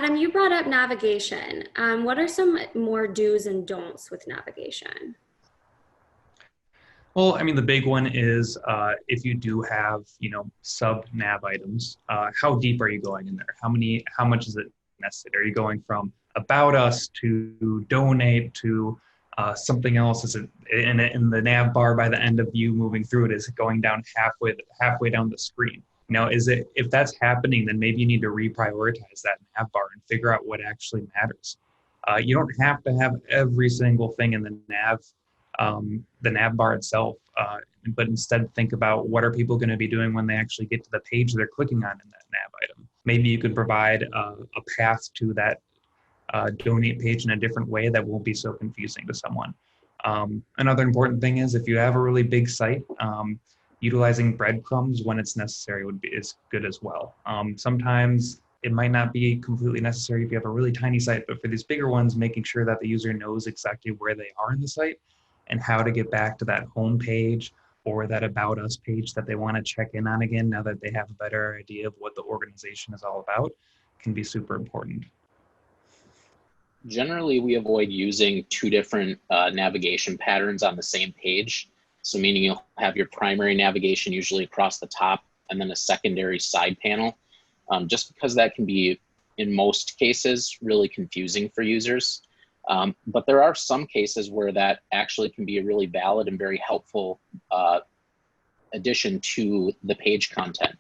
Adam, you brought up navigation. What are some more do's and don'ts with navigation? Well, I mean, the big one is if you do have, sub nav items, how deep are you going in there? How much is it necessary? Are you going from about us to donate to something else? Is it in the nav bar by the end of you moving through it? Is it going down halfway down the screen? Is it if that's happening, then maybe you need to reprioritize that nav bar and figure out what actually matters. You don't have to have every single thing in the nav bar itself, but instead think about what are people going to be doing when they actually get to the page they're clicking on in that nav item. Maybe you could provide a path to that donate page in a different way that won't be so confusing to someone. Another important thing is if you have a really big site, utilizing breadcrumbs when it's necessary is good as well. Sometimes it might not be completely necessary if you have a really tiny site, but for these bigger ones, making sure that the user knows exactly where they are in the site and how to get back to that home page or that About Us page that they want to check in on again now that they have a better idea of what the organization is all about can be super important. Generally, we avoid using two different navigation patterns on the same page. So meaning you'll have your primary navigation usually across the top and then a secondary side panel, just because that can be, in most cases, really confusing for users. But there are some cases where that actually can be a really valid and very helpful addition to the page content.